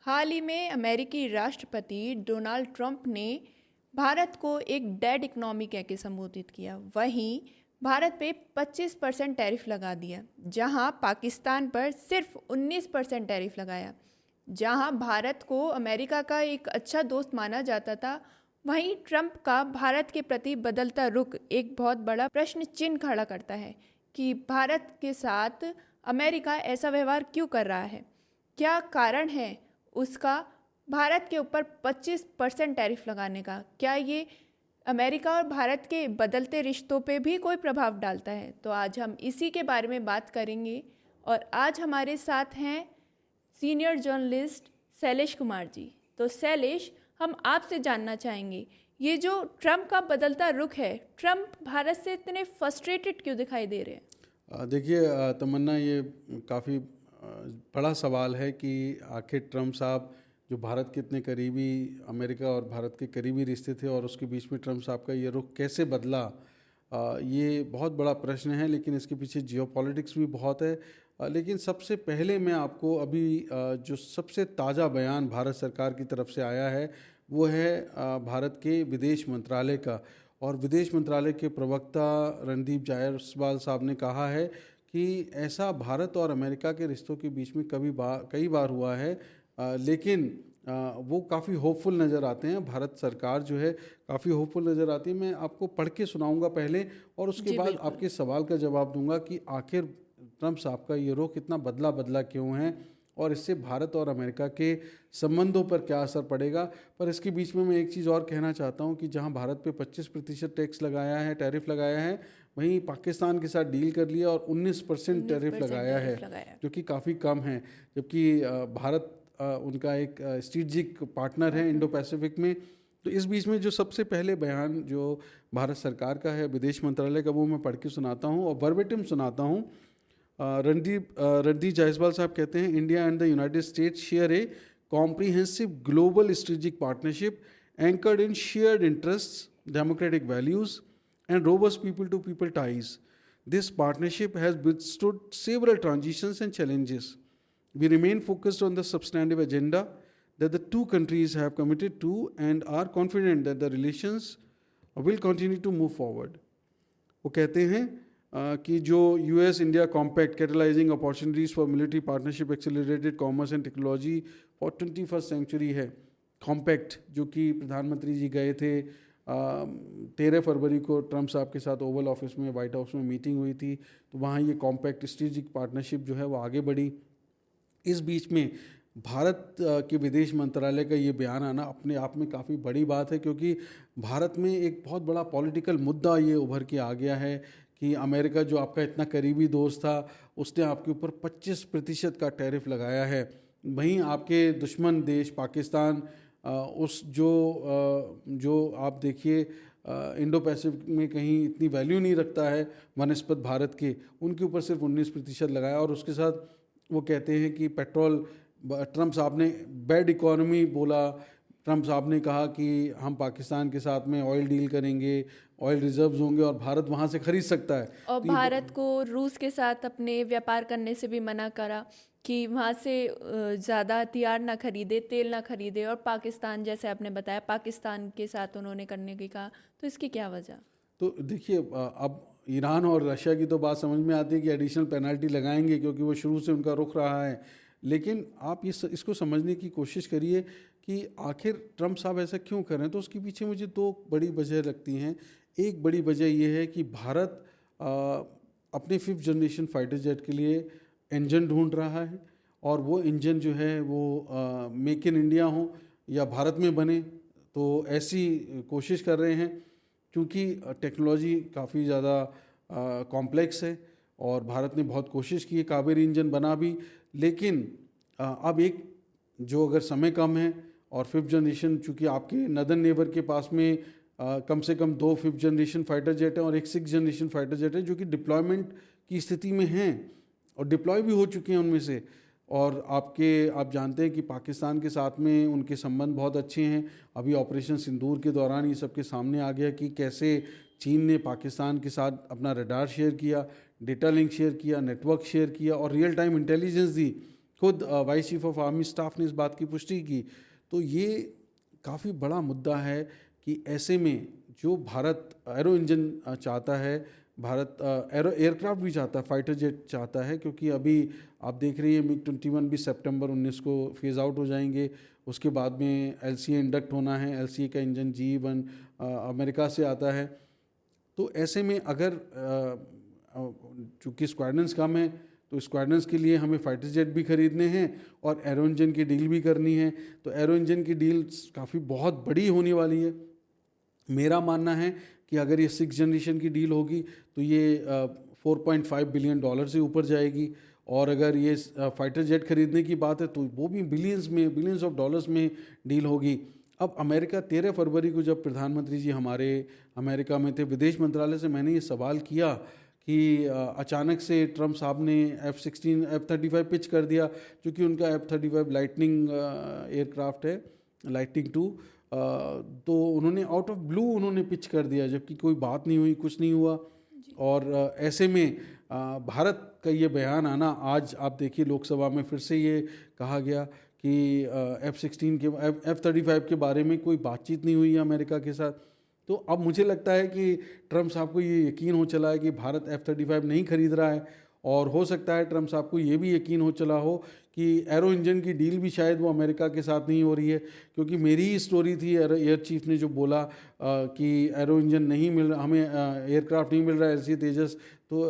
हाल ही में अमेरिकी राष्ट्रपति डोनाल्ड ट्रंप ने भारत को एक डेड इकोनॉमी कह के संबोधित किया। वहीं भारत पे 25% टैरिफ लगा दिया, जहां पाकिस्तान पर सिर्फ 19% टैरिफ लगाया। जहां भारत को अमेरिका का एक अच्छा दोस्त माना जाता था, वहीं ट्रंप का भारत के प्रति बदलता रुख एक बहुत बड़ा प्रश्न चिन्ह खड़ा करता है कि भारत के साथ अमेरिका ऐसा व्यवहार क्यों कर रहा है। क्या कारण है उसका भारत के ऊपर 25% टैरिफ लगाने का? क्या ये अमेरिका और भारत के बदलते रिश्तों पे भी कोई प्रभाव डालता है? तो आज हम इसी के बारे में बात करेंगे और आज हमारे साथ हैं सीनियर जर्नलिस्ट शैलेश कुमार जी। तो शैलेश, हम आपसे जानना चाहेंगे, ये जो ट्रंप का बदलता रुख है, ट्रंप भारत से इतने फ्रस्ट्रेटेड क्यों दिखाई दे रहे हैं? देखिए तमन्ना, ये काफ़ी बड़ा सवाल है कि आखिर ट्रंप साहब जो भारत के इतने करीबी, अमेरिका और भारत के करीबी रिश्ते थे, और उसके बीच में ट्रंप साहब का ये रुख कैसे बदला, ये बहुत बड़ा प्रश्न है। लेकिन इसके पीछे जियोपॉलिटिक्स भी बहुत है। लेकिन सबसे पहले मैं आपको अभी जो सबसे ताज़ा बयान भारत सरकार की तरफ से आया है वो है भारत के विदेश मंत्रालय का। और विदेश मंत्रालय के प्रवक्ता रणदीप जायसवाल साहब ने कहा है कि ऐसा भारत और अमेरिका के रिश्तों के बीच में कई बार हुआ है, लेकिन वो काफ़ी होपफुल नज़र आते हैं। भारत सरकार जो है काफ़ी होपफुल नज़र आती है। मैं आपको पढ़ के सुनाऊंगा पहले, और उसके जी बाद बिल्कुल। आपके सवाल का जवाब दूंगा कि आखिर ट्रंप साहब का ये रुख इतना बदला बदला क्यों है और इससे भारत और अमेरिका के संबंधों पर क्या असर पड़ेगा। पर इसके बीच में मैं एक चीज़ और कहना चाहता हूँ कि जहाँ भारत पे 25% टैक्स लगाया है, टैरिफ लगाया है, वहीं पाकिस्तान के साथ डील कर लिया और 19% टैरिफ लगाया है, जो कि काफ़ी कम है। जबकि भारत उनका एक स्ट्रेटेजिक पार्टनर है इंडो पैसिफिक में। तो इस बीच में जो सबसे पहले बयान जो भारत सरकार का है, विदेश मंत्रालय का, वो मैं पढ़ के सुनाता हूँ और वर्बेटिम सुनाता हूँ। रणदीप जायसवाल साहब कहते हैं, India and the United states share A comprehensive global strategic partnership anchored in shared interests, democratic values, and robust people-to-people ties. This partnership has withstood several transitions and challenges. We remain focused on the substantive agenda that the two countries have committed to and are confident that the relations will continue to move forward. वो कहते हैं कि जो US India compact catalysing opportunities for military partnership, accelerated commerce and technology for 21st century है। Compact जो कि प्रधानमंत्री जी गए थे 13 फरवरी को ट्रंप साहब के साथ ओवल ऑफिस में, वाइट हाउस में मीटिंग हुई थी, तो वहाँ ये कॉम्पैक्ट स्ट्रेटेजिक पार्टनरशिप जो है वो आगे बढ़ी। इस बीच में भारत के विदेश मंत्रालय का ये बयान आना अपने आप में काफ़ी बड़ी बात है, क्योंकि भारत में एक बहुत बड़ा पॉलिटिकल मुद्दा ये उभर के आ गया है कि अमेरिका जो आपका इतना करीबी दोस्त था, उसने आपके ऊपर 25% का टैरिफ लगाया है। वहीं आपके दुश्मन देश पाकिस्तान उस जो आप देखिए इंडो पैसिफिक में कहीं इतनी वैल्यू नहीं रखता है वनस्पत भारत के, उनके ऊपर सिर्फ 19% लगाया। और उसके साथ वो कहते हैं कि पेट्रोल, ट्रंप साहब ने बैड इकोनॉमी बोला। ट्रंप साहब ने कहा कि हम पाकिस्तान के साथ में ऑयल डील करेंगे, ऑयल रिजर्व्स होंगे और भारत वहाँ से खरीद सकता है। और तो भारत को रूस के साथ अपने व्यापार करने से भी मना करा कि वहाँ से ज़्यादा हथियार ना खरीदे, तेल ना खरीदे, और पाकिस्तान, जैसे आपने बताया, पाकिस्तान के साथ उन्होंने करने की कहा। तो इसकी क्या वजह? तो देखिए अब ईरान और रशिया की तो बात समझ में आती है कि एडिशनल पेनल्टी लगाएंगे, क्योंकि वो शुरू से उनका रुख रहा है। लेकिन आप इसको समझने की कोशिश करिए कि आखिर ट्रंप साहब ऐसा क्यों कर रहे हैं। तो उसके पीछे मुझे दो बड़ी वजह लगती हैं। एक बड़ी वजह यह है कि भारत अपने 5th जनरेशन फाइटर जेट के लिए इंजन ढूंढ रहा है, और वो इंजन जो है वो मेक इन इंडिया हो या भारत में बने, तो ऐसी कोशिश कर रहे हैं। क्योंकि टेक्नोलॉजी काफ़ी ज़्यादा कॉम्प्लेक्स है और भारत ने बहुत कोशिश की है, कावेरी इंजन बना भी। लेकिन अब एक जो अगर समय कम है और 5th जनरेशन, चूँकि आपके नदन नेबर के पास में कम से कम 2 5th जनरेशन फाइटर जेट हैं और एक 6th जनरेशन फाइटर जेट है जो कि डिप्लॉयमेंट की स्थिति में हैं और डिप्लॉय भी हो चुके हैं उनमें से। और आप जानते हैं कि पाकिस्तान के साथ में उनके संबंध बहुत अच्छे हैं। अभी ऑपरेशन सिंदूर के दौरान ये सबके सामने आ गया कि कैसे चीन ने पाकिस्तान के साथ अपना रडार शेयर किया, डेटा लिंक शेयर किया, नेटवर्क शेयर किया और रियल टाइम इंटेलिजेंस दी खुद vice chief of army staff ने इस बात की पुष्टि की। तो ये काफ़ी बड़ा मुद्दा है कि ऐसे में जो भारत एरो इंजन चाहता है, भारत एरो एयरक्राफ्ट भी चाहता है, फाइटर जेट चाहता है, क्योंकि अभी आप देख रही हैं MiG-21 भी सितंबर 19 को फेज़ आउट हो जाएंगे। उसके बाद में LCA इंडक्ट होना है। LCA का इंजन GE-1 अमेरिका से आता है। तो ऐसे में अगर चूँकि स्क्वाड्रंस कम है तो स्क्वाड्रंस के लिए हमें फाइटर जेट भी खरीदने हैं और एरो इंजन की डील भी करनी है। तो एरो इंजन की डील काफ़ी बहुत बड़ी होने वाली है। मेरा मानना है कि अगर ये 6th जनरेशन की डील होगी तो ये $4.5 बिलियन से ऊपर जाएगी। और अगर ये फाइटर जेट खरीदने की बात है तो वो भी बिलियंस ऑफ डॉलर्स में डील होगी। अब अमेरिका 13 फरवरी को जब प्रधानमंत्री जी हमारे अमेरिका में थे, विदेश मंत्रालय से मैंने ये सवाल किया कि अचानक से ट्रम्प साहब ने F-16 F-35 पिच कर दिया, क्योंकि उनका F-35 लाइटनिंग एयरक्राफ्ट है, लाइटनिंग 2। तो उन्होंने आउट ऑफ ब्लू उन्होंने पिच कर दिया, जबकि कोई बात नहीं हुई, कुछ नहीं हुआ। और ऐसे में भारत का ये बयान आना, आज आप देखिए लोकसभा में फिर से ये कहा गया कि F-16 के F-35 के बारे में कोई बातचीत नहीं हुई है अमेरिका के साथ। तो अब मुझे लगता है कि ट्रम्प साहब को ये यकीन हो चला है कि भारत F-35 नहीं खरीद रहा है, और हो सकता है ट्रम्प साहब को ये भी यकीन हो चला हो कि एरो इंजन की डील भी शायद वो अमेरिका के साथ नहीं हो रही है। क्योंकि मेरी ही स्टोरी थी, एयर चीफ ने जो बोला कि एरो इंजन नहीं मिल रहा, हमें एयरक्राफ्ट नहीं मिल रहा है LCA तेजस। तो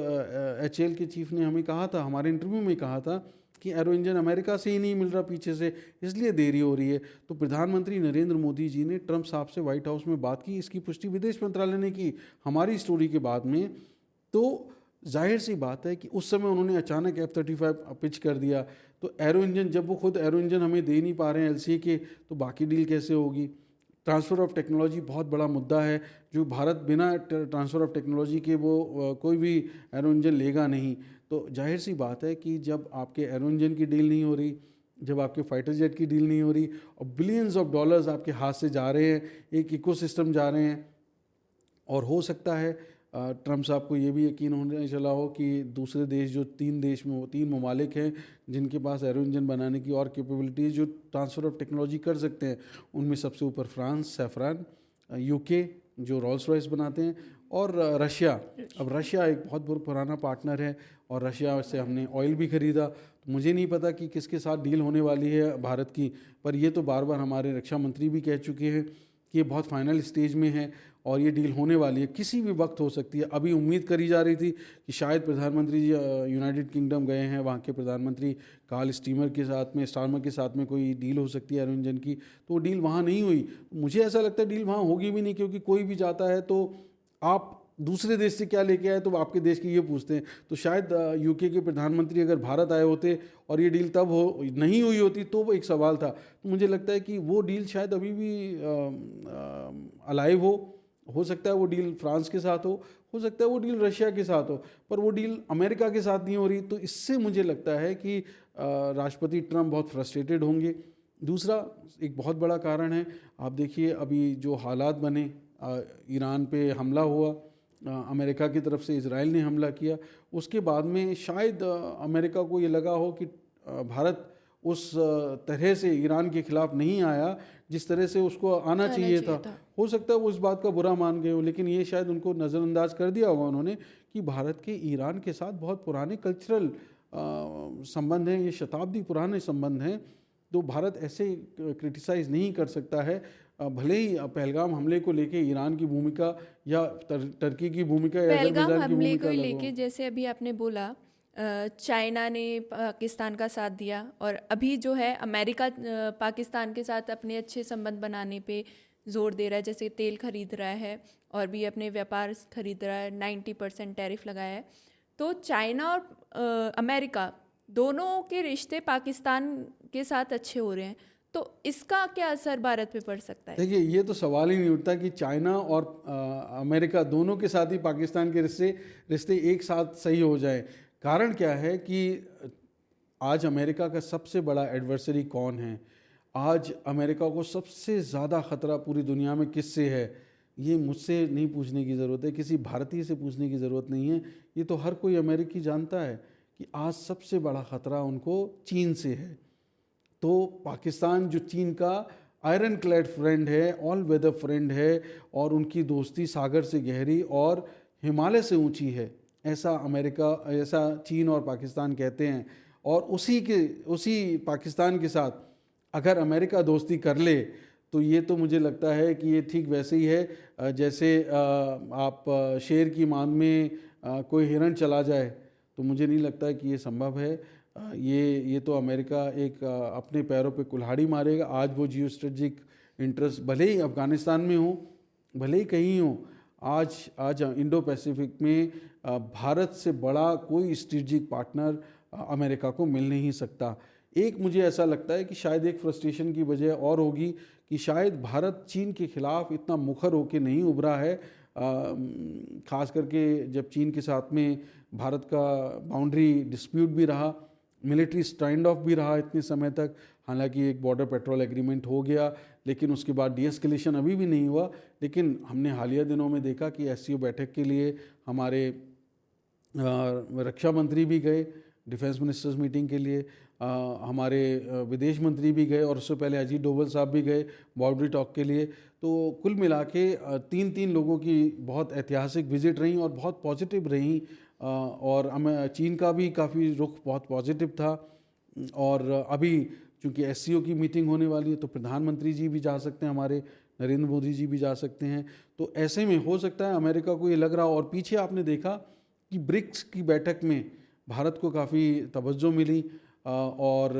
HAL के चीफ ने हमें कहा था, हमारे इंटरव्यू में कहा था कि एरो इंजन अमेरिका से ही नहीं मिल रहा पीछे से, इसलिए देरी हो रही है। तो प्रधानमंत्री नरेंद्र मोदी जी ने ट्रम्प साहब से व्हाइट हाउस में बात की, इसकी पुष्टि विदेश मंत्रालय ने की हमारी स्टोरी के बाद में। तो जाहिर सी बात है कि उस समय उन्होंने अचानक F-35 पिच कर दिया। तो एरो इंजन, जब वो खुद एरो इंजन हमें दे नहीं पा रहे हैं LCA के, तो बाकी डील कैसे होगी। ट्रांसफ़र ऑफ टेक्नोलॉजी बहुत बड़ा मुद्दा है, जो भारत बिना ट्रांसफ़र ऑफ टेक्नोलॉजी के वो कोई भी एरो इंजन लेगा नहीं। तो जाहिर सी बात है कि जब आपके एरो इंजन की डील नहीं हो रही, जब आपके फाइटर जेट की डील नहीं हो रही, और बिलियंस ऑफ डॉलर्स आपके हाथ से जा रहे हैं, एक इकोसिस्टम जा रहे हैं, और हो सकता है ट्रम्प साहब को ये भी यकीन होने चला हो कि दूसरे देश, जो 3 ममालिक हैं जिनके पास एरो इंजन बनाने की और कैपेबिलिटीज़, जो ट्रांसफ़र ऑफ टेक्नोलॉजी कर सकते हैं, उनमें सबसे ऊपर फ्रांस, सैफरान, UK जो रोल्स रॉयस बनाते हैं, और रशिया। अब रशिया एक बहुत पुराना पार्टनर है, और रशिया से हमने ऑयल भी ख़रीदा। तो मुझे नहीं पता कि किसके साथ डील होने वाली है भारत की, पर ये तो बार बार हमारे रक्षा मंत्री भी कह चुके हैं कि ये बहुत फाइनल स्टेज में है और ये डील होने वाली है, किसी भी वक्त हो सकती है। अभी उम्मीद करी जा रही थी कि शायद प्रधानमंत्री जी यूनाइटेड किंगडम गए हैं, वहाँ के प्रधानमंत्री कार्ल स्टारमर के साथ में कोई डील हो सकती है एरो इंजन की, तो वो डील वहाँ नहीं हुई। मुझे ऐसा लगता है डील वहाँ होगी भी नहीं, क्योंकि कोई भी जाता है तो आप दूसरे देश से क्या लेके आए, तो आपके देश की ये पूछते हैं। तो शायद UK के प्रधानमंत्री अगर भारत आए होते और ये डील तब नहीं हुई होती, तो वो एक सवाल था। तो मुझे लगता है कि वो डील शायद अभी भी अलाइव हो सकता है वो डील फ्रांस के साथ हो सकता है वो डील रशिया के साथ हो, पर वो डील अमेरिका के साथ नहीं हो रही। तो इससे मुझे लगता है कि राष्ट्रपति ट्रम्प बहुत फ्रस्ट्रेटेड होंगे। दूसरा एक बहुत बड़ा कारण है, आप देखिए अभी जो हालात बने, ईरान पे हमला हुआ, अमेरिका की तरफ से इजराइल ने हमला किया, उसके बाद में शायद अमेरिका को ये लगा हो कि भारत उस तरह से ईरान के खिलाफ नहीं आया जिस तरह से उसको आना चाहिए था। हो सकता है वो इस बात का बुरा मान गए हो, लेकिन ये शायद उनको नज़रअंदाज कर दिया होगा उन्होंने कि भारत के ईरान के साथ बहुत पुराने कल्चरल संबंध हैं, ये शताब्दी पुराने संबंध हैं। तो भारत ऐसे क्रिटिसाइज़ नहीं कर सकता है, भले ही पहलगाम हमले को लेके ईरान की भूमिका या टर्की की भूमिका या पहलगाम हमले को लेके, जैसे अभी आपने बोला चाइना ने पाकिस्तान का साथ दिया, और अभी जो है अमेरिका पाकिस्तान के साथ अपने अच्छे संबंध बनाने पे जोर दे रहा है, जैसे तेल खरीद रहा है और भी अपने व्यापार खरीद रहा है, 90% टैरिफ लगाया है। तो चाइना और अमेरिका दोनों के रिश्ते पाकिस्तान के साथ अच्छे हो रहे हैं, तो इसका क्या असर भारत पे पड़ सकता है? देखिए, ये तो सवाल ही नहीं उठता कि चाइना और अमेरिका दोनों के साथ ही पाकिस्तान के रिश्ते एक साथ सही हो जाए। कारण क्या है कि आज अमेरिका का सबसे बड़ा एडवर्सरी कौन है? आज अमेरिका को सबसे ज़्यादा ख़तरा पूरी दुनिया में किससे है? ये मुझसे नहीं पूछने की ज़रूरत है, किसी भारतीय से पूछने की ज़रूरत नहीं है, ये तो हर कोई अमेरिकी जानता है कि आज सबसे बड़ा ख़तरा उनको चीन से है। तो पाकिस्तान जो चीन का आयरन क्लैड फ्रेंड है, ऑल वेदर फ्रेंड है, और उनकी दोस्ती सागर से गहरी और हिमालय से ऊंची है, ऐसा अमेरिका, ऐसा चीन और पाकिस्तान कहते हैं। और उसी पाकिस्तान के साथ अगर अमेरिका दोस्ती कर ले तो ये तो मुझे लगता है कि ये ठीक वैसे ही है जैसे आप शेर की मान में कोई हिरण चला जाए, तो मुझे नहीं लगता है कि ये संभव है। ये तो अमेरिका एक अपने पैरों पे कुल्हाड़ी मारेगा। आज वो जियो स्ट्रेटेजिक इंटरेस्ट भले ही अफ़गानिस्तान में हो, भले ही कहीं हो, आज इंडो पैसिफिक में भारत से बड़ा कोई स्ट्रेटेजिक पार्टनर अमेरिका को मिल नहीं सकता। एक मुझे ऐसा लगता है कि शायद एक फ्रस्ट्रेशन की वजह और होगी कि शायद भारत चीन के खिलाफ इतना मुखर होकर नहीं उभरा है, ख़ास करके जब चीन के साथ में भारत का बाउंड्री डिस्प्यूट भी रहा, मिलिट्री स्टैंड ऑफ भी रहा इतने समय तक। हालांकि एक बॉर्डर पेट्रोल एग्रीमेंट हो गया, लेकिन उसके बाद डीएस्केलेशन अभी भी नहीं हुआ। लेकिन हमने हालिया दिनों में देखा कि एससीओ बैठक के लिए हमारे रक्षा मंत्री भी गए, डिफेंस मिनिस्टर्स मीटिंग के लिए हमारे विदेश मंत्री भी गए, और उससे पहले अजीत डोभाल साहब भी गए बाउंड्री टॉक के लिए। तो कुल मिला के तीन लोगों की बहुत ऐतिहासिक विजिट रही और बहुत पॉजिटिव रही, और चीन का भी काफ़ी रुख बहुत पॉजिटिव था। और अभी चूँकि एससीओ की मीटिंग होने वाली है तो प्रधानमंत्री जी भी जा सकते हैं, हमारे नरेंद्र मोदी जी भी जा सकते हैं। तो ऐसे में हो सकता है अमेरिका को ये लग रहा। और पीछे आपने देखा कि ब्रिक्स की बैठक में भारत को काफ़ी तवज्जो मिली, और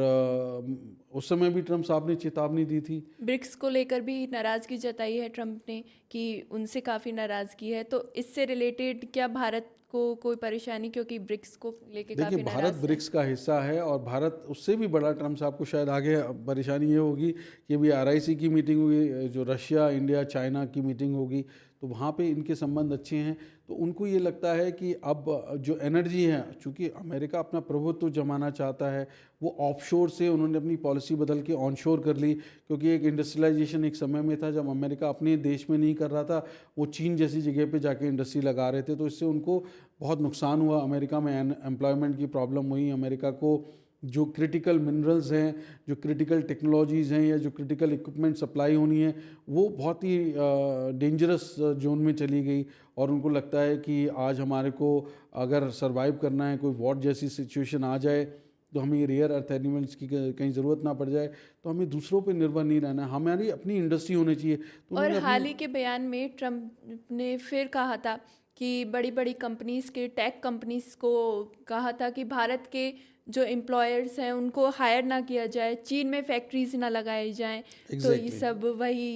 उस समय भी ट्रम्प साहब ने चेतावनी दी थी। ब्रिक्स को लेकर भी नाराज़गी जताई है ट्रम्प ने कि उनसे काफ़ी नाराज़गी है। तो इससे रिलेटेड क्या भारत को कोई परेशानी, क्योंकि ब्रिक्स को लेके काफ़ी देखिए, भारत ब्रिक्स का हिस्सा है, और भारत उससे भी बड़ा, ट्रम्प साहब को शायद आगे परेशानी ये होगी कि अभी आरआईसी की मीटिंग होगी, जो रशिया, इंडिया, चाइना की मीटिंग होगी, तो वहाँ पे इनके संबंध अच्छे हैं। तो उनको ये लगता है कि अब जो एनर्जी है, चूँकि अमेरिका अपना प्रभुत्व जमाना चाहता है, वो ऑफशोर से उन्होंने अपनी पॉलिसी बदल के ऑनशोर कर ली। क्योंकि एक इंडस्ट्रियलाइजेशन एक समय में था जब अमेरिका अपने देश में नहीं कर रहा था, वो चीन जैसी जगह पे जाके इंडस्ट्री लगा रहे थे, तो इससे उनको बहुत नुकसान हुआ। अमेरिका में एम्प्लॉयमेंट की प्रॉब्लम हुई। अमेरिका को जो क्रिटिकल मिनरल्स हैं, जो क्रिटिकल टेक्नोलॉजीज़ हैं, या जो क्रिटिकल इक्विपमेंट सप्लाई होनी है, वो बहुत ही डेंजरस जोन में चली गई। और उनको लगता है कि आज हमारे को अगर सरवाइव करना है, कोई वॉर जैसी सिचुएशन आ जाए, तो हमें रेयर अर्थ एलिमेंट्स की कहीं ज़रूरत ना पड़ जाए, तो हमें दूसरों पे निर्भर नहीं रहना है, हमारी अपनी इंडस्ट्री होनी चाहिए। तो और हाल ही के बयान में ट्रम्प ने फिर कहा था कि बड़ी बड़ी कंपनीज़ के, टेक कंपनीज़ को कहा था कि भारत के जो एम्प्लॉयर्स हैं उनको हायर ना किया जाए, चीन में फैक्ट्रीज ना लगाई जाएं। तो ये सब वही,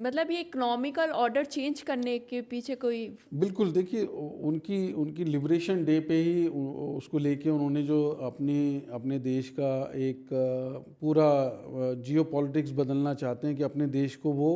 मतलब ये इकोनॉमिकल ऑर्डर चेंज करने के पीछे कोई, बिल्कुल। देखिए, उनकी लिबरेशन डे पे ही उसको लेके उन्होंने जो अपने देश का एक पूरा जियो पॉलिटिक्स बदलना चाहते हैं कि अपने देश को वो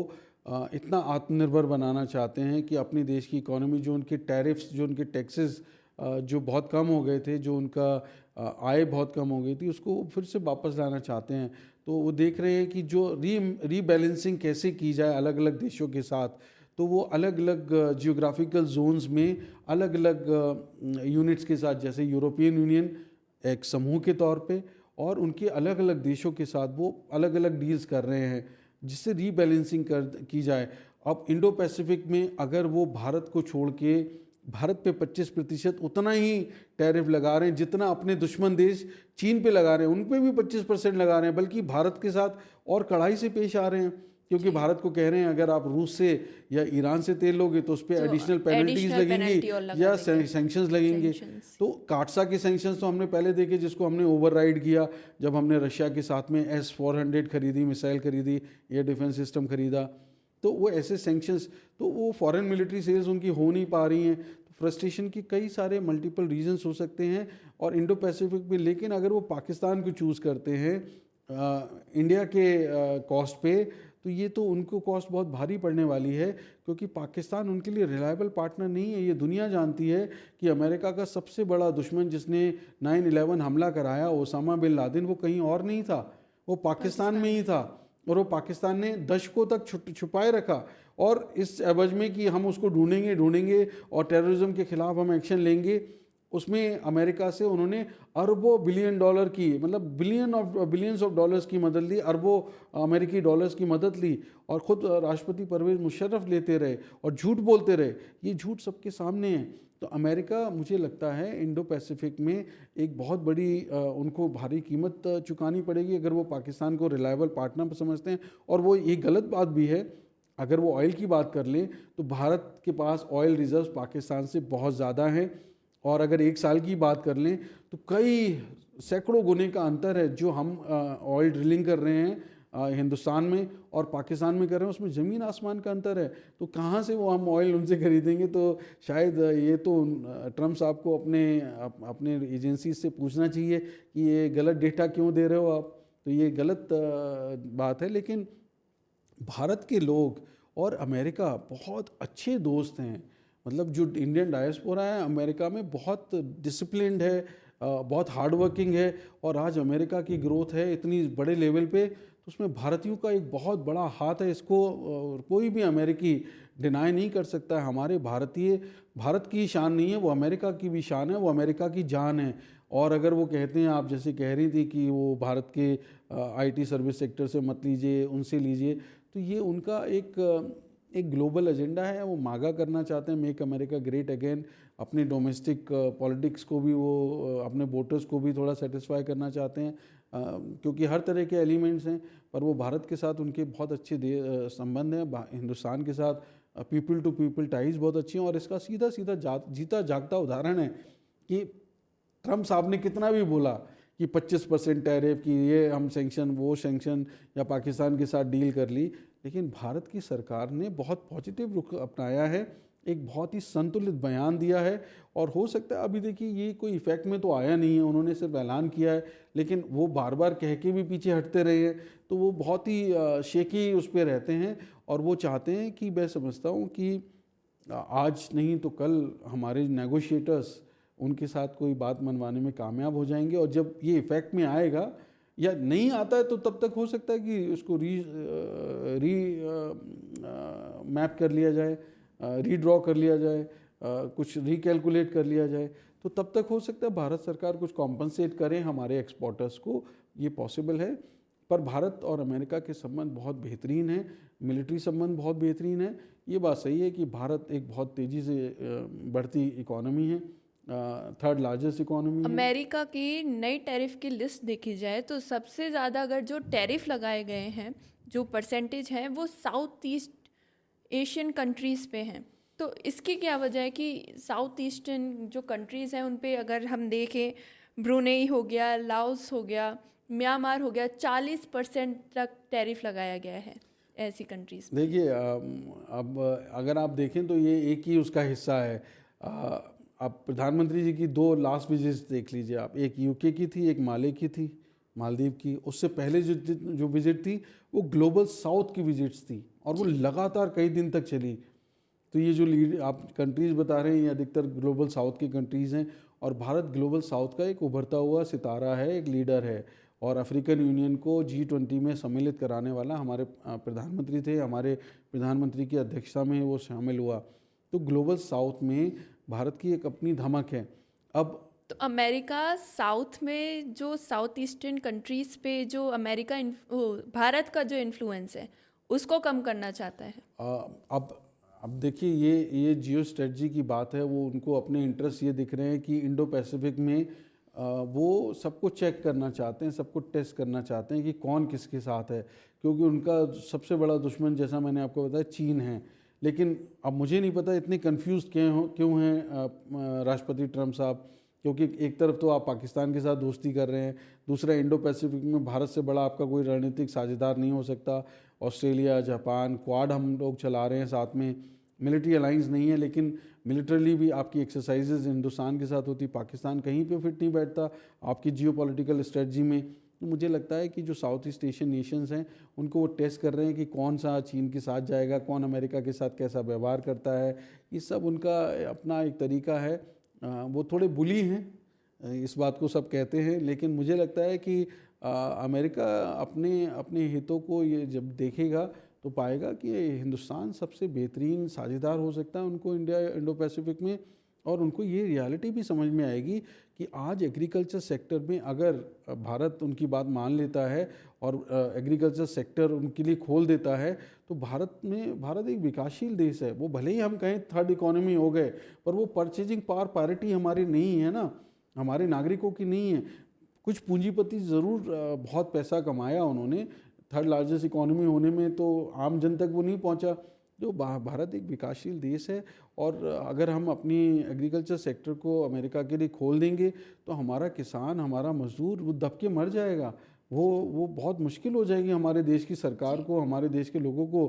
इतना आत्मनिर्भर बनाना चाहते हैं कि अपने देश की इकोनॉमी, जो उनके टैरिफ्स, जो उनके टैक्सेस जो बहुत कम हो गए थे, जो उनका आय बहुत कम हो गई थी, उसको फिर से वापस लाना चाहते हैं। तो वो देख रहे हैं कि जो रीबैलेंसिंग कैसे की जाए अलग अलग देशों के साथ। तो वो अलग अलग जियोग्राफिकल जोन्स में अलग अलग यूनिट्स के साथ, जैसे यूरोपियन यूनियन एक समूह के तौर पे, और उनके अलग अलग देशों के साथ वो अलग अलग डील्स कर रहे हैं जिससे रीबैलेंसिंग की जाए। अब इंडो पैसिफिक में अगर वो भारत को छोड़ के भारत पे 25% उतना ही टैरिफ लगा रहे हैं जितना अपने दुश्मन देश चीन पे लगा रहे हैं, उन पे भी 25% लगा रहे हैं, बल्कि भारत के साथ और कड़ाई से पेश आ रहे हैं। क्योंकि भारत को कह रहे हैं अगर आप रूस से या ईरान से तेल लोगे तो उस पर एडिशनल पेनल्टीज लगेंगी या सैंक्शंस लगेंगे। तो काटसा के सैंक्शंस तो हमने पहले देखे, जिसको हमने ओवरराइड किया जब हमने रशिया के साथ में S-400 खरीदी, मिसाइल खरीदी, एयर डिफेंस सिस्टम खरीदा। तो वो ऐसे सैंक्शंस, तो वो फॉरेन मिलिट्री सेल्स उनकी हो नहीं पा रही हैं। तो फ्रस्ट्रेशन की कई सारे मल्टीपल रीजंस हो सकते हैं और इंडो पैसिफिक में। लेकिन अगर वो पाकिस्तान को चूज़ करते हैं इंडिया के कॉस्ट पे, तो ये तो उनको कॉस्ट बहुत भारी पड़ने वाली है, क्योंकि पाकिस्तान उनके लिए रिलायबल पार्टनर नहीं है। ये दुनिया जानती है कि अमेरिका का सबसे बड़ा दुश्मन जिसने 9/11 हमला कराया, ओसामा बिन लादेन, वो कहीं और नहीं था, वो पाकिस्तान में ही था। और वो पाकिस्तान ने दशकों तक छुपाए रखा, और इस एवज में कि हम उसको ढूंढेंगे और टेररिज्म के खिलाफ हम एक्शन लेंगे, उसमें अमेरिका से उन्होंने अरबों बिलियन डॉलर की, मतलब बिलियंस ऑफ डॉलर्स की मदद ली, अरबों अमेरिकी डॉलर्स की मदद ली, और ख़ुद राष्ट्रपति परवेज़ मुशर्रफ लेते रहे और झूठ बोलते रहे। ये झूठ सबके सामने है। तो अमेरिका, मुझे लगता है इंडो पैसिफिक में एक बहुत बड़ी उनको भारी कीमत चुकानी पड़ेगी अगर वो पाकिस्तान को रिलायबल पार्टनर समझते हैं। और वो ये गलत बात भी है, अगर वो ऑयल की बात कर लें तो भारत के पास ऑयल रिजर्व्स पाकिस्तान से बहुत ज़्यादा हैं, और अगर एक साल की बात कर लें तो कई सैकड़ों गुने का अंतर है। जो हम ऑयल ड्रिलिंग कर रहे हैं हिंदुस्तान में और पाकिस्तान में कर रहे हैं, उसमें ज़मीन आसमान का अंतर है। तो कहाँ से वो हम ऑयल उनसे खरीदेंगे? तो शायद ये तो ट्रम्प साहब को अपने एजेंसी से पूछना चाहिए कि ये गलत डेटा क्यों दे रहे हो आप। तो ये गलत बात है। लेकिन भारत के लोग और अमेरिका बहुत अच्छे दोस्त हैं। मतलब जो इंडियन डायस्पोरा है अमेरिका में बहुत डिसिप्लिन्ड है, बहुत हार्ड वर्किंग है, और आज अमेरिका की ग्रोथ है इतनी बड़े लेवल पे, तो उसमें भारतीयों का एक बहुत बड़ा हाथ है। इसको कोई भी अमेरिकी डिनाई नहीं कर सकता है। हमारे भारतीय भारत की शान नहीं है, वो अमेरिका की भी शान है, वो अमेरिका की जान है। और अगर वो कहते हैं, आप जैसे कह रही थी कि वो भारत के आईटी सर्विस सेक्टर से मत लीजिए, उनसे लीजिए, तो ये उनका एक ग्लोबल एजेंडा है। वो मागा करना चाहते हैं, मेक अमेरिका ग्रेट अगेन। अपने डोमेस्टिक पॉलिटिक्स को भी वो अपने वोटर्स को भी थोड़ा सेटिस्फाई करना चाहते हैं, क्योंकि हर तरह के एलिमेंट्स हैं। पर वो भारत के साथ उनके बहुत अच्छे संबंध हैं, हिंदुस्तान के साथ पीपल टू पीपल टाइज बहुत अच्छी हैं। और इसका सीधा सीधा जीता जागता उदाहरण है कि ट्रम्प साहब ने कितना भी बोला कि 25% टैरिफ की, ये हम सेंक्शन वो सेंक्शन, या पाकिस्तान के साथ डील कर ली, लेकिन भारत की सरकार ने बहुत पॉजिटिव रुख अपनाया है, एक बहुत ही संतुलित बयान दिया है। और हो सकता है, अभी देखिए ये कोई इफेक्ट में तो आया नहीं है, उन्होंने सिर्फ ऐलान किया है, लेकिन वो बार बार कह के भी पीछे हटते रहे हैं। तो वो बहुत ही शेकी उस पर रहते हैं, और वो चाहते हैं कि, मैं समझता हूँ कि आज नहीं तो कल हमारे नेगोशिएटर्स उनके साथ कोई बात मनवाने में कामयाब हो जाएंगे। और जब ये इफेक्ट में आएगा या नहीं आता है, तो तब तक हो सकता है कि उसको री मैप कर लिया जाए, रीड्रॉ कर लिया जाए, कुछ रिकैलकुलेट कर लिया जाए। तो तब तक हो सकता है भारत सरकार कुछ कॉम्पनसेट करें हमारे एक्सपोर्टर्स को, ये पॉसिबल है। पर भारत और अमेरिका के संबंध बहुत बेहतरीन हैं, मिलिट्री संबंध बहुत बेहतरीन है। ये बात सही है कि भारत एक बहुत तेज़ी से बढ़ती इकोनॉमी है, थर्ड लार्जेस्ट इकोनॉमी है। अमेरिका की नई टैरिफ की लिस्ट देखी जाए तो सबसे ज़्यादा अगर जो टैरिफ लगाए गए हैं, जो परसेंटेज हैं, वो साउथ ईस्ट एशियन कंट्रीज़ पे हैं। तो इसकी क्या वजह है कि साउथ ईस्टर्न जो कंट्रीज़ हैं उन पे अगर हम देखें, ब्रुनेई हो गया, लाओस हो गया, म्यांमार हो गया, 40% तक टैरिफ लगाया गया है ऐसी कंट्रीज़। देखिए अब अगर आप देखें तो ये एक ही उसका हिस्सा है। आप प्रधानमंत्री जी की 2 लास्ट विजिट्स देख लीजिए आप, एक यूके की थी, एक माले की थी, मालदीव की। उससे पहले जो विजिट थी वो ग्लोबल साउथ की विजिट्स थी, और वो लगातार कई दिन तक चली। तो ये जो आप कंट्रीज़ बता रहे हैं ये अधिकतर ग्लोबल साउथ की कंट्रीज़ हैं, और भारत ग्लोबल साउथ का एक उभरता हुआ सितारा है, एक लीडर है। और अफ्रीकन यूनियन को G20 में सम्मिलित कराने वाला हमारे प्रधानमंत्री थे, हमारे प्रधानमंत्री की अध्यक्षता में वो शामिल हुआ। तो ग्लोबल साउथ में भारत की एक अपनी धमक है। अब तो अमेरिका साउथ में जो साउथ ईस्टर्न कंट्रीज़ पे जो भारत का जो इन्फ्लुएंस है उसको कम करना चाहता है। अब देखिए ये जियो स्ट्रेटजी की बात है। वो उनको अपने इंटरेस्ट ये दिख रहे हैं कि इंडो पैसिफिक में वो सबको चेक करना चाहते हैं, सबको टेस्ट करना चाहते हैं कि कौन किसके साथ है, क्योंकि उनका सबसे बड़ा दुश्मन, जैसा मैंने आपको बताया, चीन है। लेकिन अब मुझे नहीं पता इतने कंफ्यूज क्यों हैं राष्ट्रपति ट्रम्प साहब, क्योंकि एक तरफ तो आप पाकिस्तान के साथ दोस्ती कर रहे हैं, दूसरा इंडो पैसिफिक में भारत से बड़ा आपका कोई रणनीतिक साझेदार नहीं हो सकता। ऑस्ट्रेलिया, जापान, क्वाड हम लोग चला रहे हैं साथ में, मिलिट्री अलाइंस नहीं है, लेकिन मिलिटरली भी आपकी एक्सरसाइजेज हिंदुस्तान के साथ होती। पाकिस्तान कहीं पे फिट नहीं बैठता आपकी जियोपॉलिटिकल स्ट्रेटजी में। तो मुझे लगता है कि जो साउथ ईस्ट एशियन नेशंस हैं उनको वो टेस्ट कर रहे हैं कि कौन सा चीन के साथ जाएगा, कौन अमेरिका के साथ कैसा व्यवहार करता है। ये सब उनका अपना एक तरीका है। वो थोड़े बुली हैं, इस बात को सब कहते हैं, लेकिन मुझे लगता है कि अमेरिका अपने हितों को ये जब देखेगा तो पाएगा कि हिंदुस्तान सबसे बेहतरीन साझेदार हो सकता है उनको इंडो पैसिफिक में। और उनको ये रियलिटी भी समझ में आएगी कि आज एग्रीकल्चर सेक्टर में अगर भारत उनकी बात मान लेता है और एग्रीकल्चर सेक्टर उनके लिए खोल देता है, तो भारत एक विकासशील देश है। वो भले ही हम कहें थर्ड इकोनॉमी हो गए, पर वो परचेजिंग पावर पैरिटी हमारी नहीं है ना, हमारे नागरिकों की नहीं है। कुछ पूंजीपति ज़रूर बहुत पैसा कमाया उन्होंने, थर्ड लार्जेस्ट इकोनॉमी होने में, तो आम जन तक वो नहीं पहुंचा। जो भारत एक विकासशील देश है, और अगर हम अपनी एग्रीकल्चर सेक्टर को अमेरिका के लिए खोल देंगे तो हमारा किसान, हमारा मजदूर वो दब के मर जाएगा। वो बहुत मुश्किल हो जाएगी हमारे देश की सरकार को, हमारे देश के लोगों को।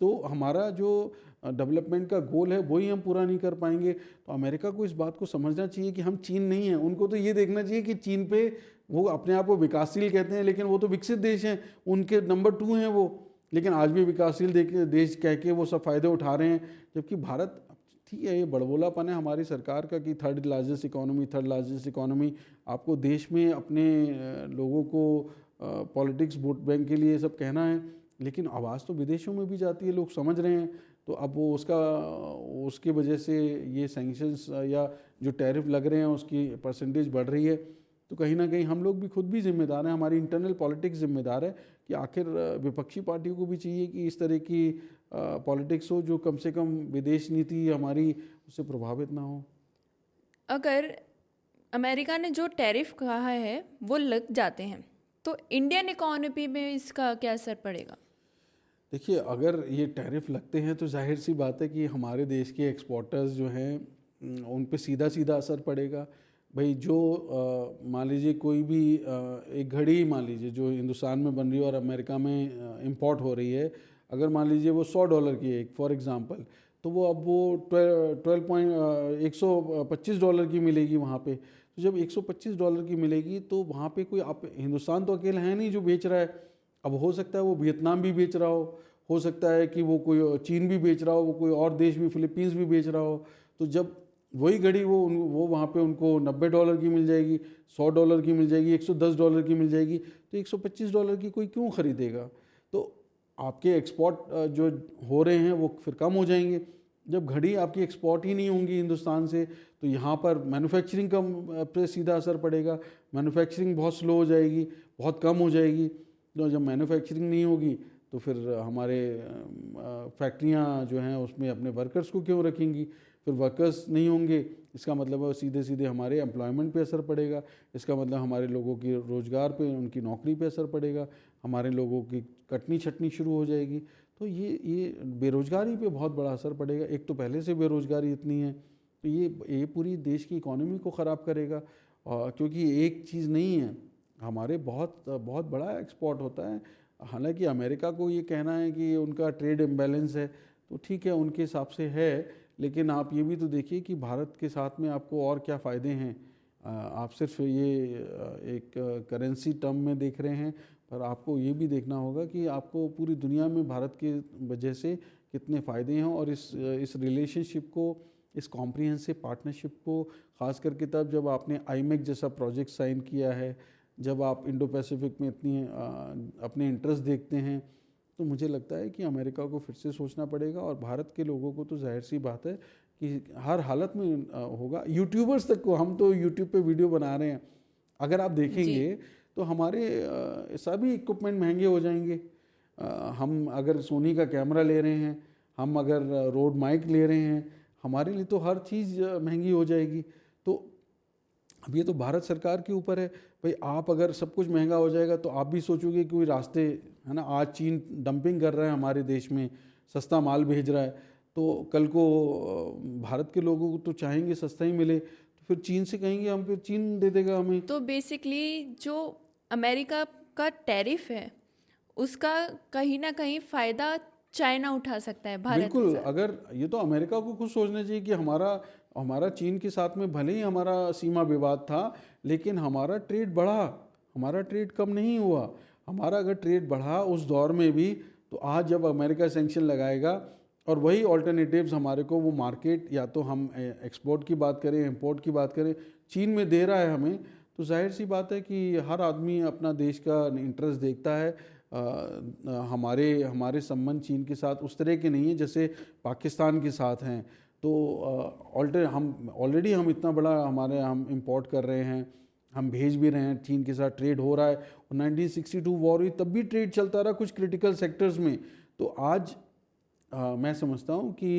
तो हमारा जो डेवलपमेंट का गोल है वही हम पूरा नहीं कर पाएंगे। तो अमेरिका को इस बात को समझना चाहिए कि हम चीन नहीं हैं। उनको तो ये देखना चाहिए कि चीन पे वो अपने आप को विकासशील कहते हैं, लेकिन वो तो विकसित देश हैं, उनके नंबर 2 हैं वो, लेकिन आज भी विकासशील देश कह के वो सब फ़ायदे उठा रहे हैं। जबकि भारत, ठीक है, ये बड़बोलापन है हमारी सरकार का कि थर्ड लार्जेस्ट इकोनॉमी। आपको देश में अपने लोगों को पॉलिटिक्स, वोट बैंक के लिए सब कहना है, लेकिन आवाज़ तो विदेशों में भी जाती है, लोग समझ रहे हैं। तो अब वो उसकी वजह से ये सैंक्शंस या जो टैरिफ लग रहे हैं उसकी परसेंटेज बढ़ रही है। तो कहीं ना कहीं हम लोग भी खुद भी जिम्मेदार हैं, हमारी इंटरनल पॉलिटिक्स जिम्मेदार है कि आखिर विपक्षी पार्टियों को भी चाहिए कि इस तरह की पॉलिटिक्स हो जो कम से कम विदेश नीति हमारी उससे प्रभावित ना हो। अगर अमेरिका ने जो टैरिफ कहा है वो लग जाते हैं तो इंडियन इकोनॉमी में इसका क्या असर पड़ेगा? देखिए, अगर ये टैरिफ लगते हैं तो जाहिर सी बात है कि हमारे देश के एक्सपोर्टर्स जो हैं उन पे सीधा सीधा असर पड़ेगा। भाई जो मान लीजिए कोई भी एक घड़ी मान लीजिए जो हिंदुस्तान में बन रही है और अमेरिका में इंपोर्ट हो रही है, अगर मान लीजिए वो $100 की है फॉर एग्जांपल, तो वो अब वो 125 डॉलर की मिलेगी वहाँ पे। तो जब 125 डॉलर की मिलेगी तो वहाँ पे कोई, आप हिंदुस्तान तो अकेला है नहीं जो बेच रहा है, अब हो सकता है वो वियतनाम भी बेच रहा हो सकता है कि वो कोई चीन भी बेच रहा हो, वो कोई और देश भी, फिलीपींस भी बेच रहा हो। तो जब वही घड़ी वो वहाँ पे उनको $90 की मिल जाएगी, $100 की मिल जाएगी, $110 की मिल जाएगी, तो $125 की कोई क्यों ख़रीदेगा? तो आपके एक्सपोर्ट जो हो रहे हैं वो फिर कम हो जाएंगे। जब घड़ी आपकी एक्सपोर्ट ही नहीं होंगी हिंदुस्तान से, तो यहाँ पर मैन्युफैक्चरिंग कम पे सीधा असर पड़ेगा। मैन्युफैक्चरिंग बहुत स्लो हो जाएगी, बहुत कम हो जाएगी। तो जब मैन्युफैक्चरिंग नहीं होगी तो फिर हमारे फैक्ट्रियाँ जो हैं उसमें अपने वर्कर्स को क्यों रखेंगी? फिर वर्कर्स नहीं होंगे, इसका मतलब है सीधे सीधे हमारे एम्प्लॉयमेंट पे असर पड़ेगा। इसका मतलब हमारे लोगों की रोज़गार पे, उनकी नौकरी पे असर पड़ेगा, हमारे लोगों की कटनी छटनी शुरू हो जाएगी। तो ये बेरोज़गारी पे बहुत बड़ा असर पड़ेगा। एक तो पहले से बेरोज़गारी इतनी है, तो ये पूरी देश की इकोनॉमी को ख़राब करेगा। क्योंकि एक चीज़ नहीं है, हमारे बहुत बहुत बड़ा एक्सपोर्ट होता है। हालांकि अमेरिका को ये कहना है कि उनका ट्रेड इम्बैलेंस है, तो ठीक है, उनके हिसाब से है, लेकिन आप ये भी तो देखिए कि भारत के साथ में आपको और क्या फ़ायदे हैं। आप सिर्फ ये एक करेंसी टर्म में देख रहे हैं, पर आपको ये भी देखना होगा कि आपको पूरी दुनिया में भारत की वजह से कितने फ़ायदे हैं। और इस रिलेशनशिप को, इस कॉम्प्रिहेंसिव पार्टनरशिप को, ख़ास करके तब जब आपने आईमेक जैसा प्रोजेक्ट साइन किया है, जब आप इंडो पैसिफिक में इतनी अपने इंटरेस्ट देखते हैं, तो मुझे लगता है कि अमेरिका को फिर से सोचना पड़ेगा। और भारत के लोगों को तो जाहिर सी बात है कि हर हालत में होगा। यूट्यूबर्स तक को, हम तो यूट्यूब पे वीडियो बना रहे हैं, अगर आप देखेंगे तो हमारे सभी इक्विपमेंट महंगे हो जाएंगे। हम अगर सोनी का कैमरा ले रहे हैं, हम अगर रोड माइक ले रहे हैं, हमारे लिए तो हर चीज़ महंगी हो जाएगी। तो अब ये तो भारत सरकार के ऊपर है। भाई आप अगर सब कुछ महंगा हो जाएगा तो आप भी सोचोगे कि कोई रास्ते, है ना, आज चीन डंपिंग कर रहा है हमारे देश में, सस्ता माल भेज रहा है, तो कल को भारत के लोगों को तो चाहेंगे सस्ता ही मिले, तो फिर चीन से कहेंगे हम, फिर चीन दे देगा हमें। तो बेसिकली जो अमेरिका का टैरिफ है उसका कहीं ना कहीं फ़ायदा चाइना उठा सकता है भारत के बिल्कुल। साथ। अगर ये तो अमेरिका को खुद सोचना चाहिए कि हमारा चीन के साथ में भले ही हमारा सीमा विवाद था, लेकिन हमारा ट्रेड बढ़ा, हमारा ट्रेड कम नहीं हुआ। हमारा अगर ट्रेड बढ़ा उस दौर में भी, तो आज जब अमेरिका सैंक्शन लगाएगा और वही ऑल्टरनेटिव्स हमारे को वो मार्केट, या तो हम एक्सपोर्ट की बात करें, इंपोर्ट की बात करें, चीन में दे रहा है हमें, तो जाहिर सी बात है कि हर आदमी अपना देश का इंटरेस्ट देखता है। हमारे संबंध चीन के साथ उस तरह के नहीं है जैसे पाकिस्तान के साथ हैं। तो ऑलरेडी हम इतना बड़ा हम इंपोर्ट कर रहे हैं, हम भेज भी रहे हैं, चीन के साथ ट्रेड हो रहा है। और 1962 वॉर हुई तब भी ट्रेड चलता रहा कुछ क्रिटिकल सेक्टर्स में। तो आज मैं समझता हूँ कि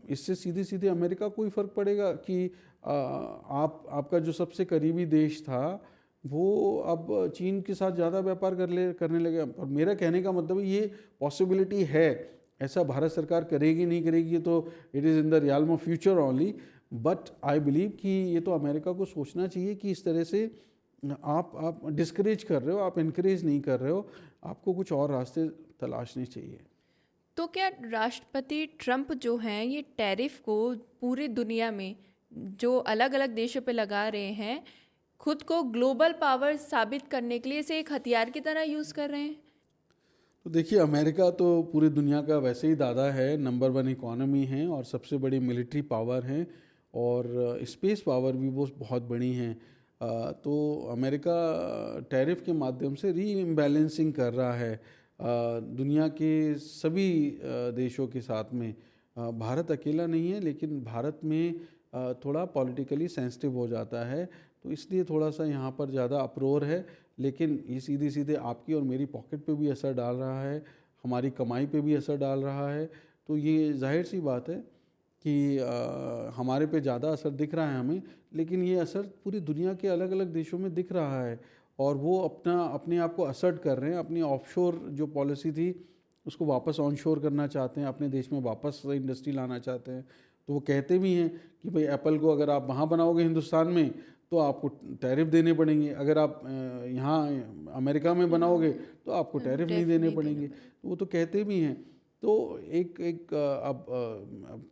इससे सीधे सीधे अमेरिका को ही फ़र्क पड़ेगा कि आपका जो सबसे करीबी देश था वो अब चीन के साथ ज़्यादा व्यापार करने लगे। और मेरा कहने का मतलब ये पॉसिबिलिटी है, ऐसा भारत सरकार करेगी नहीं करेगी ये तो it is in the realm of future only, but I believe कि ये तो अमेरिका को सोचना चाहिए कि इस तरह से आप डिस्करेज कर रहे हो, आप इनकरेज नहीं कर रहे हो, आपको कुछ और रास्ते तलाशने चाहिए। तो क्या राष्ट्रपति ट्रंप जो हैं ये टैरिफ को पूरी दुनिया में जो अलग अलग देशों पे लगा रहे हैं, खुद को ग्लोबल पावर साबित करने के लिए इसे एक हथियार की तरह यूज़ कर रहे हैं? तो देखिए, अमेरिका तो पूरी दुनिया का वैसे ही दादा है, नंबर 1 इकोनॉमी है और सबसे बड़ी मिलिट्री पावर है और स्पेस पावर भी वो बहुत बड़ी हैं। तो अमेरिका टैरिफ के माध्यम से री इम्बैलेंसिंग कर रहा है दुनिया के सभी देशों के साथ में। भारत अकेला नहीं है, लेकिन भारत में थोड़ा पॉलिटिकली सेंसिटिव हो जाता है, तो इसलिए थोड़ा सा यहाँ पर ज़्यादा अप्रोर है। लेकिन ये सीधे सीधे आपकी और मेरी पॉकेट पे भी असर डाल रहा है, हमारी कमाई पे भी असर डाल रहा है। तो ये जाहिर सी बात है कि हमारे पे ज़्यादा असर दिख रहा है हमें, लेकिन ये असर पूरी दुनिया के अलग अलग देशों में दिख रहा है और वो अपने आप को असर्ट कर रहे हैं। अपनी ऑफशोर जो पॉलिसी थी उसको वापस ऑनशोर करना चाहते हैं, अपने देश में वापस इंडस्ट्री लाना चाहते हैं। तो वो कहते भी हैं कि भाई एप्पल को अगर आप वहाँ बनाओगे हिंदुस्तान में तो आपको टैरिफ देने पड़ेंगे, अगर आप यहाँ अमेरिका में बनाओगे तो आपको टैरिफ नहीं देने पड़ेंगे। तो वो तो कहते भी हैं। तो एक अब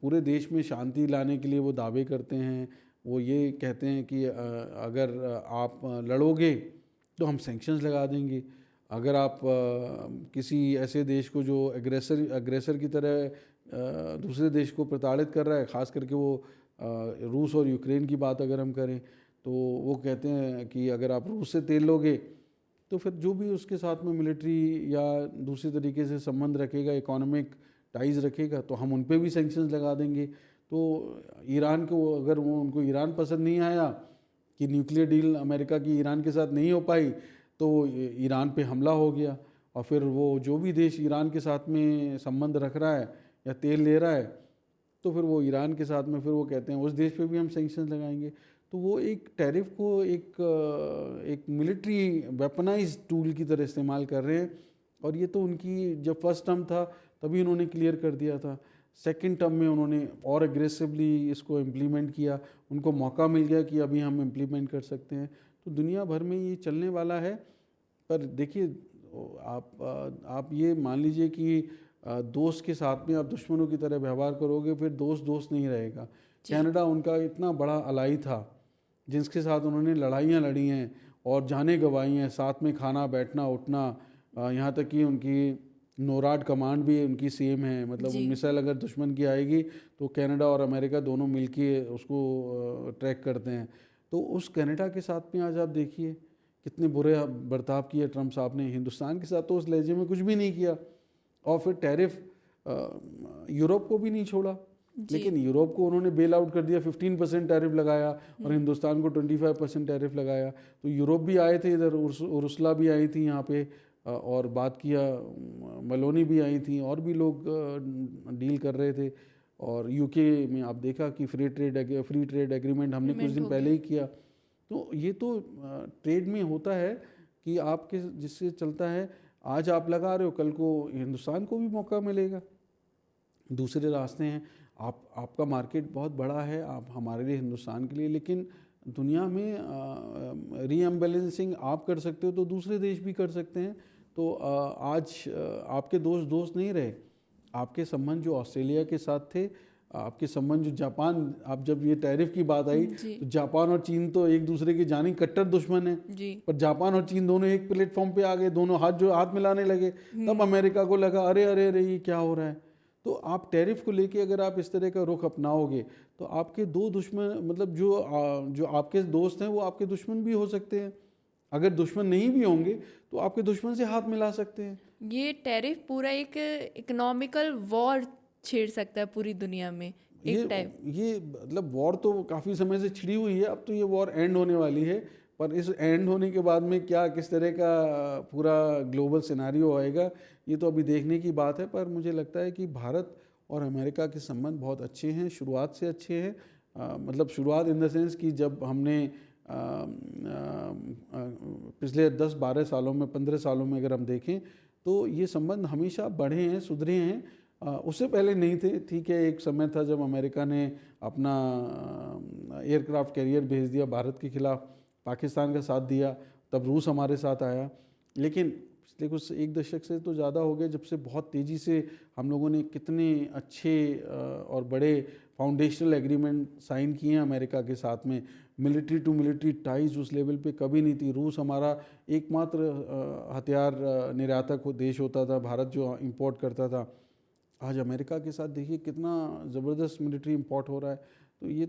पूरे देश में शांति लाने के लिए वो दावे करते हैं। वो ये कहते हैं कि अगर आप लड़ोगे तो हम सैंक्शंस लगा देंगे। अगर आप किसी ऐसे देश को जो अग्रेसर की तरह दूसरे देश को प्रताड़ित कर रहा है, ख़ास करके वो रूस और यूक्रेन की बात अगर हम करें, तो वो कहते हैं कि अगर आप रूस से तेल लोगे तो फिर जो भी उसके साथ में मिलिट्री या दूसरी तरीके से संबंध रखेगा, इकोनॉमिक टाइज रखेगा, तो हम उन पे भी सैंक्शंस लगा देंगे। तो ईरान को अगर उनको ईरान पसंद नहीं आया कि न्यूक्लियर डील अमेरिका की ईरान के साथ नहीं हो पाई, तो ईरान पे हमला हो गया और फिर वो जो भी देश ईरान के साथ में संबंध रख रहा है या तेल ले रहा है, तो फिर वो ईरान के साथ में फिर वो कहते हैं उस देश पे भी हम सैंक्शंस लगाएंगे। तो वो एक टैरिफ को एक मिलिट्री वेपनाइज टूल की तरह इस्तेमाल कर रहे हैं। और ये तो उनकी जब फर्स्ट टर्म था तभी उन्होंने क्लियर कर दिया था, सेकंड टर्म में उन्होंने और एग्रेसिवली इसको इम्प्लीमेंट किया, उनको मौका मिल गया कि अभी हम इम्प्लीमेंट कर सकते हैं। तो दुनिया भर में ये चलने वाला है। पर देखिए, आप ये मान लीजिए कि दोस्त के साथ में आप दुश्मनों की तरह व्यवहार करोगे, फिर दोस्त नहीं रहेगा। कनाडा उनका इतना बड़ा अलाई था जिसके साथ उन्होंने लड़ाइयाँ लड़ी हैं और जानें गंवाई हैं, साथ में खाना बैठना उठना, यहाँ तक कि उनकी नोराड कमांड भी उनकी सेम है। मतलब मिसाइल अगर दुश्मन की आएगी तो कनाडा और अमेरिका दोनों मिलके उसको ट्रैक करते हैं। तो उस कनाडा के साथ में आज आप देखिए कितने बुरे बर्ताव किए ट्रंप साहब ने। हिंदुस्तान के साथ तो उस लहजे में कुछ भी नहीं किया। और फिर टैरिफ यूरोप को भी नहीं छोड़ा, लेकिन यूरोप को उन्होंने बेल आउट कर दिया, 15% टैरिफ लगाया और हिंदुस्तान को 25% टैरिफ लगाया। तो यूरोप भी आए थे इधर, उर्सुला भी आई थी यहाँ पे और बात किया, मेलोनी भी आई थी और भी लोग डील कर रहे थे। और यूके में आप देखा कि फ्री ट्रेड एग्रीमेंट हमने कुछ दिन पहले ही किया। तो ये तो ट्रेड में होता है कि आपके जिससे चलता है, आज आप लगा रहे हो कल को हिंदुस्तान को भी मौका मिलेगा। दूसरे रास्ते हैं, आपका मार्केट बहुत बड़ा है, आप हमारे लिए हिंदुस्तान के लिए, लेकिन दुनिया में रीअम्बैलेंसिंग आप कर सकते हो तो दूसरे देश भी कर सकते हैं। तो आज आपके दोस्त नहीं रहे, आपके संबंध जो ऑस्ट्रेलिया के साथ थे, आपके संबंध जो जापान, आप जब ये टैरिफ की बात आई तो जापान और चीन तो एक दूसरे के जानी कट्टर दुश्मन है, पर जापान और चीन दोनों एक प्लेटफॉर्म पे आ गए, दोनों हाथ मिलाने लगे। तब अमेरिका को लगा अरे अरे अरे ये क्या हो रहा है। तो आप टैरिफ को लेके अगर आप इस तरह का रुख अपनाओगे तो आपके दो दुश्मन, मतलब जो आपके दोस्त हैं वो आपके दुश्मन भी हो सकते हैं। अगर दुश्मन नहीं भी होंगे तो आपके दुश्मन से हाथ मिला सकते हैं। ये टैरिफ पूरा एक इकोनॉमिकल वॉर छेड़ सकता है पूरी दुनिया में। ये मतलब वॉर तो काफ़ी समय से छिड़ी हुई है, अब तो ये वॉर एंड होने वाली है, पर इस एंड होने के बाद में क्या किस तरह का पूरा ग्लोबल सिनेरियो आएगा ये तो अभी देखने की बात है। पर मुझे लगता है कि भारत और अमेरिका के संबंध बहुत अच्छे हैं, शुरुआत से अच्छे हैं। मतलब शुरुआत इन द सेंस कि जब हमने पिछले 10-12 सालों में 15 सालों में अगर हम देखें तो ये संबंध हमेशा बढ़े हैं, सुधरे हैं। उससे पहले नहीं थे, ठीक है, एक समय था जब अमेरिका ने अपना एयरक्राफ्ट कैरियर भेज दिया भारत के खिलाफ, पाकिस्तान का साथ दिया, तब रूस हमारे साथ आया। लेकिन पिछले कुछ 1 दशक से तो ज़्यादा हो गया जब से बहुत तेज़ी से हम लोगों ने कितने अच्छे और बड़े फाउंडेशनल एग्रीमेंट साइन किए हैं अमेरिका के साथ में। मिलिट्री टू मिलिट्री टाइज उस लेवल पे कभी नहीं थी। रूस हमारा एकमात्र हथियार निर्यातक देश होता था, भारत जो इंपोर्ट करता था। आज अमेरिका के साथ देखिए कितना ज़बरदस्त मिलिट्री इंपोर्ट हो रहा है। तो ये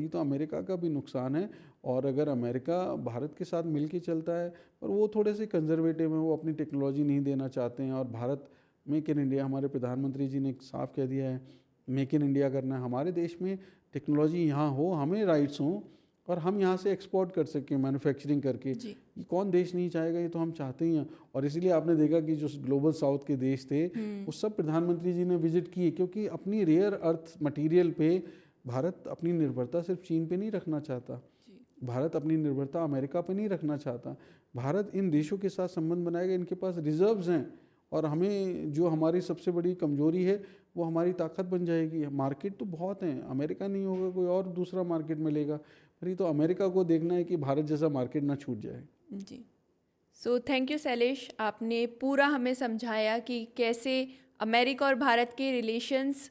तो अमेरिका का भी नुकसान है। और अगर अमेरिका भारत के साथ मिल के चलता है, पर वो थोड़े से कंजर्वेटिव हैं, वो अपनी टेक्नोलॉजी नहीं देना चाहते हैं। और भारत मेक इन इंडिया, हमारे प्रधानमंत्री जी ने साफ कह दिया है मेक इन इंडिया करना है। हमारे देश में टेक्नोलॉजी यहाँ हो, हमें राइट्स हों और हम यहाँ से एक्सपोर्ट कर सकें मैन्युफैक्चरिंग करके। ये कौन देश नहीं चाहेगा, ये तो हम चाहते ही हैं। और इसीलिए आपने देखा कि जो ग्लोबल साउथ के देश थे वो सब प्रधानमंत्री जी ने विजिट किए, क्योंकि अपनी रेयर अर्थ मटेरियल पे भारत अपनी निर्भरता सिर्फ चीन पे नहीं रखना चाहता, भारत अपनी निर्भरता अमेरिका पे नहीं रखना चाहता। भारत इन देशों के साथ संबंध बनाएगा, इनके पास रिजर्व्स हैं और हमें जो हमारी सबसे बड़ी कमजोरी है वो हमारी ताकत बन जाएगी। मार्केट तो बहुत हैं, अमेरिका नहीं होगा कोई और दूसरा मार्केट मिलेगा, पर ये तो अमेरिका को देखना है कि भारत जैसा मार्केट ना छूट जाए। जी, सो थैंक यू शैलेश, आपने पूरा हमें समझाया कि कैसे अमेरिका और भारत के रिलेशंस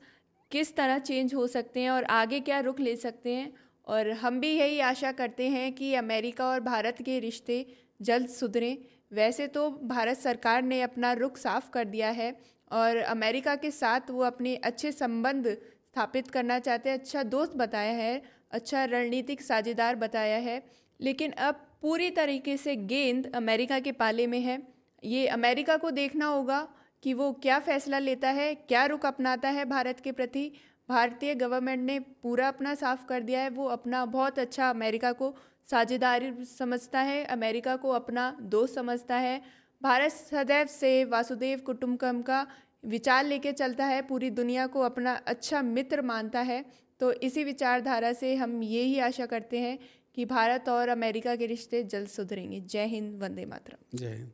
किस तरह चेंज हो सकते हैं और आगे क्या रुख ले सकते हैं। और हम भी यही आशा करते हैं कि अमेरिका और भारत के रिश्ते जल्द सुधरें। वैसे तो भारत सरकार ने अपना रुख साफ कर दिया है और अमेरिका के साथ वो अपने अच्छे संबंध स्थापित करना चाहते हैं, अच्छा दोस्त बताया है, अच्छा रणनीतिक साझेदार बताया है। लेकिन अब पूरी तरीके से गेंद अमेरिका के पाले में है। ये अमेरिका को देखना होगा कि वो क्या फैसला लेता है, क्या रुख अपनाता है भारत के प्रति। भारतीय गवर्नमेंट ने पूरा अपना साफ कर दिया है, वो अपना बहुत अच्छा अमेरिका को साझेदार समझता है, अमेरिका को अपना दोस्त समझता है। भारत सदैव से वासुदेव कुटुंबकम का विचार लेके चलता है, पूरी दुनिया को अपना अच्छा मित्र मानता है। तो इसी विचारधारा से हम यही आशा करते हैं कि भारत और अमेरिका के रिश्ते जल्द सुधरेंगे। जय हिंद, वंदे मातरम। जय हिंद।